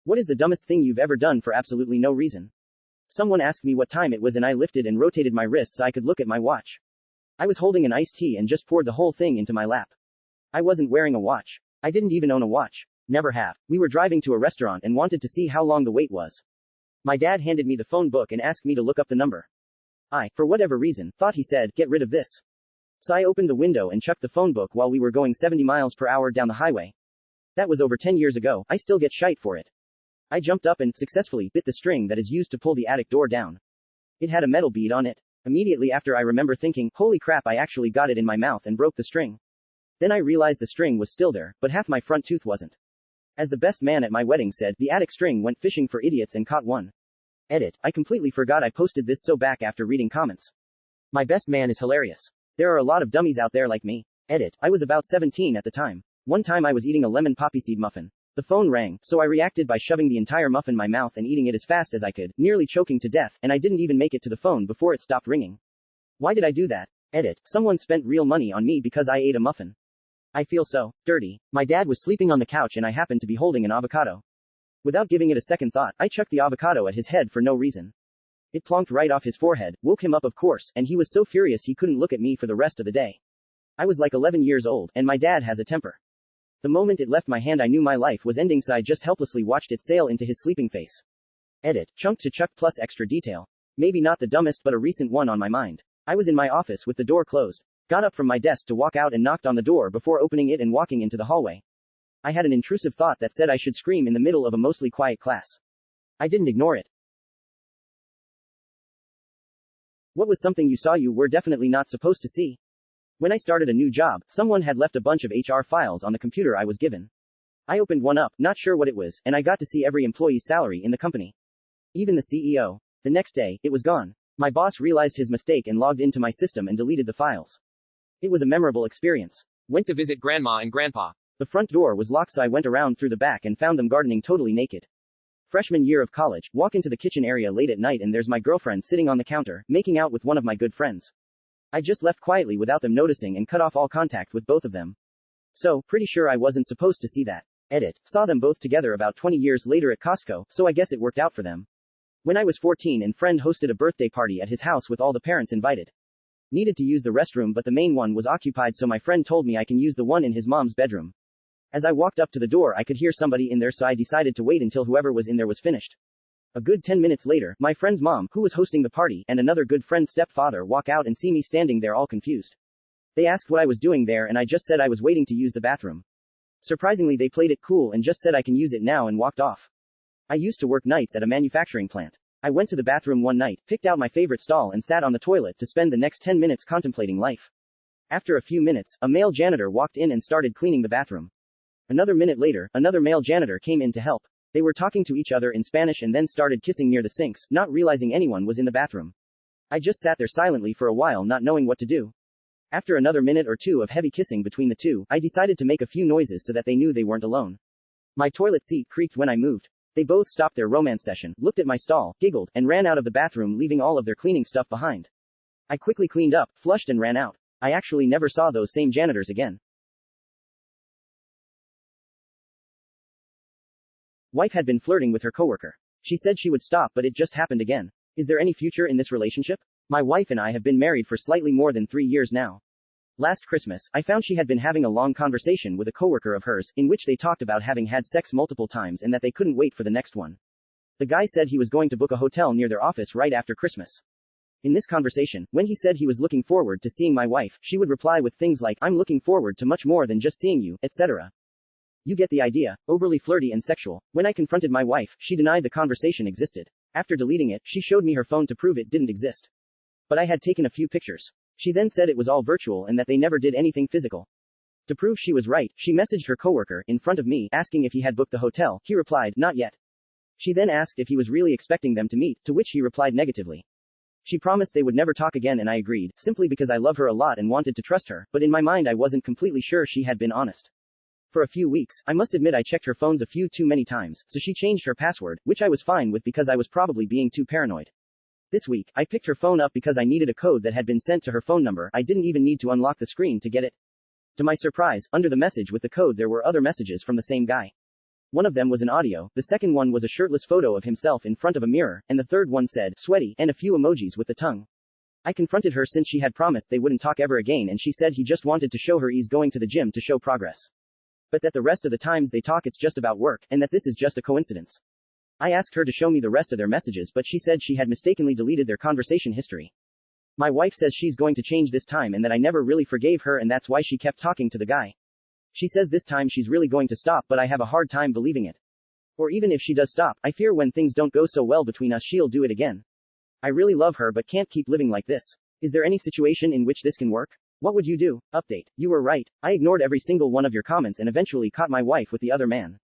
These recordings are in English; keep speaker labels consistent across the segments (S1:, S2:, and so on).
S1: What is the dumbest thing you've ever done for absolutely no reason? Someone asked me what time it was and I lifted and rotated my wrist so I could look at my watch. I was holding an iced tea and just poured the whole thing into my lap. I wasn't wearing a watch. I didn't even own a watch. Never have. We were driving to a restaurant and wanted to see how long the wait was. My dad handed me the phone book and asked me to look up the number. I, for whatever reason, thought he said, "Get rid of this." So I opened the window and chucked the phone book while we were going 70 miles per hour down the highway. That was over 10 years ago. I still get shite for it. I jumped up and, successfully, bit the string that is used to pull the attic door down. It had a metal bead on it. Immediately after I remember thinking, holy crap, I actually got it in my mouth and broke the string. Then I realized the string was still there, but half my front tooth wasn't. As the best man at my wedding said, the attic string went fishing for idiots and caught one. Edit. I completely forgot I posted this so back after reading comments. My best man is hilarious. There are a lot of dummies out there like me. Edit. I was about 17 at the time. One time I was eating a lemon poppy seed muffin. The phone rang, so I reacted by shoving the entire muffin in my mouth and eating it as fast as I could, nearly choking to death, and I didn't even make it to the phone before it stopped ringing. Why did I do that? Edit. Someone spent real money on me because I ate a muffin. I feel so dirty. My dad was sleeping on the couch and I happened to be holding an avocado. Without giving it a second thought, I chucked the avocado at his head for no reason. It plonked right off his forehead, woke him up of course, and he was so furious he couldn't look at me for the rest of the day. I was like 11 years old, and my dad has a temper. The moment it left my hand I knew my life was ending, so I just helplessly watched it sail into his sleeping face. Edit. Chunk to Chuck plus extra detail. Maybe not the dumbest but a recent one on my mind. I was in my office with the door closed. Got up from my desk to walk out and knocked on the door before opening it and walking into the hallway. I had an intrusive thought that said I should scream in the middle of a mostly quiet class. I didn't ignore it. What was something you saw you were definitely not supposed to see? When I started a new job, someone had left a bunch of HR files on the computer I was given. I opened one up, not sure what it was, and I got to see every employee's salary in the company. Even the CEO. The next day, it was gone. My boss realized his mistake and logged into my system and deleted the files. It was a memorable experience.
S2: Went to visit Grandma and Grandpa.
S1: The front door was locked, so I went around through the back and found them gardening totally naked. Freshman year of college, walk into the kitchen area late at night and there's my girlfriend sitting on the counter, making out with one of my good friends. I just left quietly without them noticing and cut off all contact with both of them. So, pretty sure I wasn't supposed to see that. Edit. Saw them both together about 20 years later at Costco, so I guess it worked out for them. When I was 14 and friend hosted a birthday party at his house with all the parents invited. Needed to use the restroom but the main one was occupied, so my friend told me I can use the one in his mom's bedroom. As I walked up to the door I could hear somebody in there, so I decided to wait until whoever was in there was finished. A good 10 minutes later, my friend's mom, who was hosting the party, and another good friend's stepfather walk out and see me standing there all confused. They asked what I was doing there and I just said I was waiting to use the bathroom. Surprisingly they played it cool and just said I can use it now and walked off. I used to work nights at a manufacturing plant. I went to the bathroom one night, picked out my favorite stall and sat on the toilet to spend the next 10 minutes contemplating life. After a few minutes, a male janitor walked in and started cleaning the bathroom. Another minute later, another male janitor came in to help. They were talking to each other in Spanish and then started kissing near the sinks, not realizing anyone was in the bathroom. I just sat there silently for a while, not knowing what to do. After another minute or two of heavy kissing between the two, I decided to make a few noises so that they knew they weren't alone. My toilet seat creaked when I moved. They both stopped their romance session, looked at my stall, giggled, and ran out of the bathroom, leaving all of their cleaning stuff behind. I quickly cleaned up, flushed and ran out. I actually never saw those same janitors again. Wife had been flirting with her coworker. She said she would stop, but it just happened again. Is there any future in this relationship? My wife and I have been married for slightly more than 3 years now. Last Christmas, I found she had been having a long conversation with a coworker of hers, in which they talked about having had sex multiple times and that they couldn't wait for the next one. The guy said he was going to book a hotel near their office right after Christmas. In this conversation, when he said he was looking forward to seeing my wife, she would reply with things like, "I'm looking forward to much more than just seeing you," etc. You get the idea. Overly flirty and sexual. When I confronted my wife, she denied the conversation existed. After deleting it, she showed me her phone to prove it didn't exist. But I had taken a few pictures. She then said it was all virtual and that they never did anything physical. To prove she was right, she messaged her coworker, in front of me, asking if he had booked the hotel. He replied, "Not yet." She then asked if he was really expecting them to meet, to which he replied negatively. She promised they would never talk again and I agreed, simply because I love her a lot and wanted to trust her, but in my mind I wasn't completely sure she had been honest. For a few weeks, I must admit I checked her phones a few too many times, so she changed her password, which I was fine with because I was probably being too paranoid. This week, I picked her phone up because I needed a code that had been sent to her phone number. I didn't even need to unlock the screen to get it. To my surprise, under the message with the code there were other messages from the same guy. One of them was an audio, the second one was a shirtless photo of himself in front of a mirror, and the third one said, sweaty, and a few emojis with the tongue. I confronted her since she had promised they wouldn't talk ever again, and she said he just wanted to show her he's going to the gym to show progress. But that the rest of the times they talk it's just about work, and that this is just a coincidence. I asked her to show me the rest of their messages, but she said she had mistakenly deleted their conversation history. My wife says she's going to change this time and that I never really forgave her and that's why she kept talking to the guy. She says this time she's really going to stop, but I have a hard time believing it. Or even if she does stop, I fear when things don't go so well between us she'll do it again. I really love her but can't keep living like this. Is there any situation in which this can work? What would you do? Update. You were right. I ignored every single one of your comments and eventually caught my wife with the other man.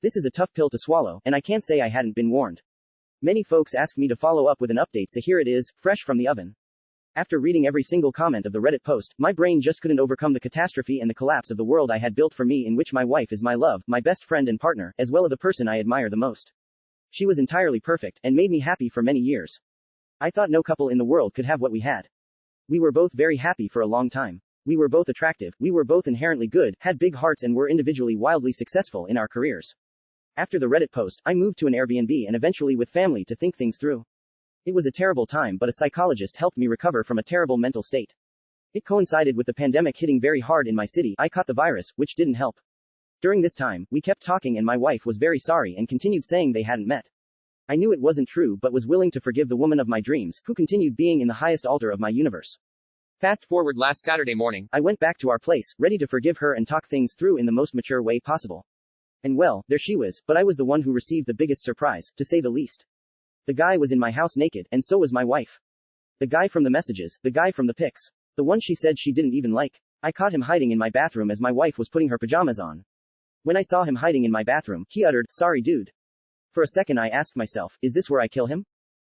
S1: This is a tough pill to swallow, and I can't say I hadn't been warned. Many folks ask me to follow up with an update, so here it is, fresh from the oven. After reading every single comment of the Reddit post, my brain just couldn't overcome the catastrophe and the collapse of the world I had built for me, in which my wife is my love, my best friend and partner, as well as the person I admire the most. She was entirely perfect, and made me happy for many years. I thought no couple in the world could have what we had. We were both very happy for a long time. We were both attractive, we were both inherently good, had big hearts and were individually wildly successful in our careers. After the Reddit post, I moved to an Airbnb and eventually with family to think things through. It was a terrible time, but a psychologist helped me recover from a terrible mental state. It coincided with the pandemic hitting very hard in my city. I caught the virus, which didn't help. During this time, we kept talking and my wife was very sorry and continued saying they hadn't met. I knew it wasn't true but was willing to forgive the woman of my dreams, who continued being in the highest altar of my universe.
S2: Fast forward last Saturday morning.
S1: I went back to our place, ready to forgive her and talk things through in the most mature way possible. And well, there she was, but I was the one who received the biggest surprise, to say the least. The guy was in my house naked, and so was my wife. The guy from the messages, the guy from the pics. The one she said she didn't even like. I caught him hiding in my bathroom as my wife was putting her pajamas on. When I saw him hiding in my bathroom, he uttered, "Sorry dude." For a second I asked myself, is this where I kill him?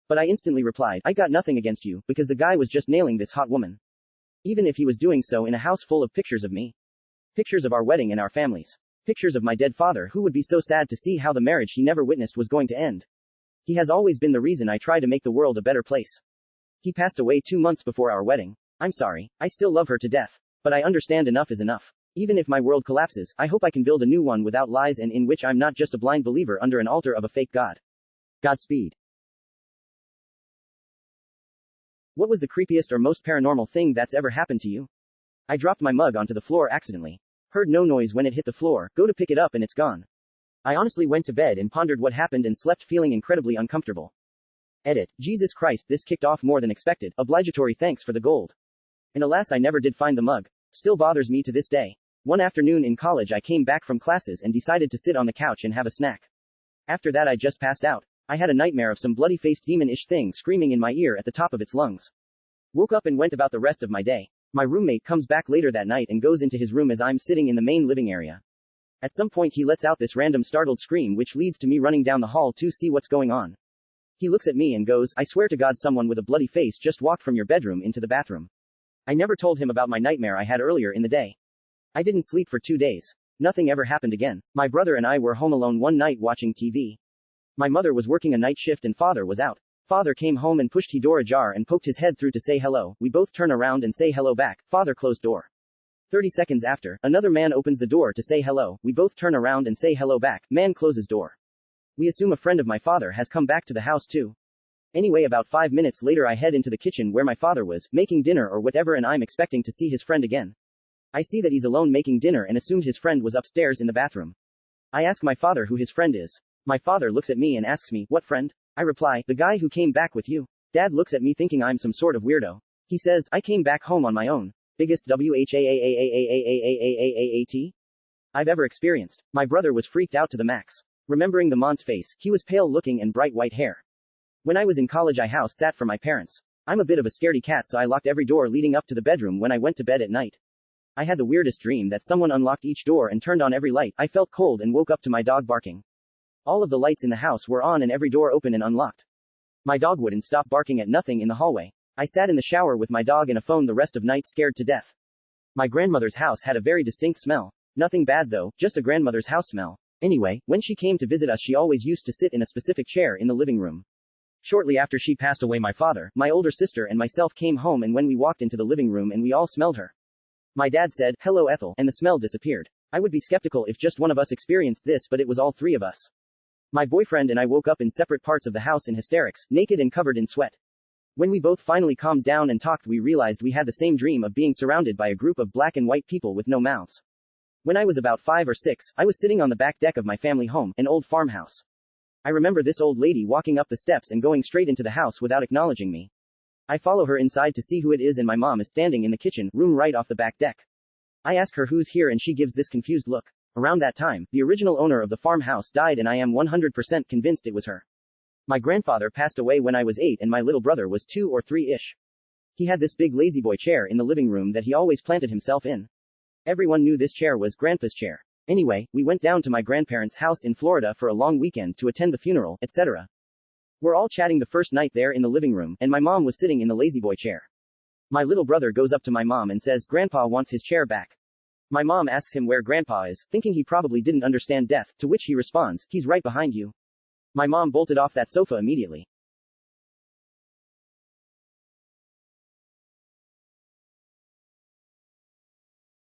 S1: But I instantly replied, I got nothing against you, because the guy was just nailing this hot woman. Even if he was doing so in a house full of pictures of me. Pictures of our wedding and our families. Pictures of my dead father who would be so sad to see how the marriage he never witnessed was going to end. He has always been the reason I try to make the world a better place. He passed away 2 months before our wedding. I'm sorry. I still love her to death. But I understand enough is enough. Even if my world collapses, I hope I can build a new one without lies and in which I'm not just a blind believer under an altar of a fake god. Godspeed. What was the creepiest or most paranormal thing that's ever happened to you? I dropped my mug onto the floor accidentally. Heard no noise when it hit the floor, go to pick it up and it's gone. I honestly went to bed and pondered what happened and slept feeling incredibly uncomfortable. Edit. Jesus Christ, this kicked off more than expected. Obligatory thanks for the gold. And alas, I never did find the mug. Still bothers me to this day. One afternoon in college I came back from classes and decided to sit on the couch and have a snack. After that I just passed out. I had a nightmare of some bloody-faced demon-ish thing screaming in my ear at the top of its lungs. Woke up and went about the rest of my day. My roommate comes back later that night and goes into his room as I'm sitting in the main living area. At some point he lets out this random startled scream which leads to me running down the hall to see what's going on. He looks at me and goes, I swear to God someone with a bloody face just walked from your bedroom into the bathroom. I never told him about my nightmare I had earlier in the day. I didn't sleep for 2 days. Nothing ever happened again. My brother and I were home alone one night watching TV. My mother was working a night shift and father was out. Father came home and pushed the door ajar and poked his head through to say hello. We both turn around and say hello back. Father closed door. 30 seconds after, another man opens the door to say hello. We both turn around and say hello back. Man closes door. We assume a friend of my father has come back to the house too. Anyway, about 5 minutes later I head into the kitchen where my father was, making dinner or whatever, and I'm expecting to see his friend again. I see that he's alone making dinner and assumed his friend was upstairs in the bathroom. I ask my father who his friend is. My father looks at me and asks me, what friend? I reply, the guy who came back with you. Dad looks at me thinking I'm some sort of weirdo. He says, I came back home on my own. Biggest WHAAAAAAAAAAAAAT I've ever experienced. My brother was freaked out to the max. Remembering the man's face, he was pale looking and bright white hair. When I was in college I house sat for my parents. I'm a bit of a scaredy cat so I locked every door leading up to the bedroom when I went to bed at night. I had the weirdest dream that someone unlocked each door and turned on every light. I felt cold and woke up to my dog barking. All of the lights in the house were on and every door open and unlocked. My dog wouldn't stop barking at nothing in the hallway. I sat in the shower with my dog and a phone the rest of night scared to death. My grandmother's house had a very distinct smell. Nothing bad though, just a grandmother's house smell. Anyway, when she came to visit us she always used to sit in a specific chair in the living room. Shortly after she passed away my father, my older sister and myself came home and when we walked into the living room and we all smelled her. My dad said, hello Ethel, and the smell disappeared. I would be skeptical if just one of us experienced this, but it was all three of us. My boyfriend and I woke up in separate parts of the house in hysterics, naked and covered in sweat. When we both finally calmed down and talked, we realized we had the same dream of being surrounded by a group of black and white people with no mouths. When I was about 5 or 6, I was sitting on the back deck of my family home, an old farmhouse. I remember this old lady walking up the steps and going straight into the house without acknowledging me. I follow her inside to see who it is, and my mom is standing in the kitchen room right off the back deck. I ask her who's here and she gives this confused look. Around that time, the original owner of the farmhouse died, and I am 100% convinced it was her. My grandfather passed away when I was 8 and my little brother was 2 or 3-ish. He had this big lazy-boy chair in the living room that he always planted himself in. Everyone knew this chair was Grandpa's chair. Anyway, we went down to my grandparents' house in Florida for a long weekend to attend the funeral, etc. We're all chatting the first night there in the living room, and my mom was sitting in the lazy-boy chair. My little brother goes up to my mom and says, "Grandpa wants his chair back." My mom asks him where Grandpa is, thinking he probably didn't understand death, to which he responds, "He's right behind you." My mom bolted off that sofa immediately.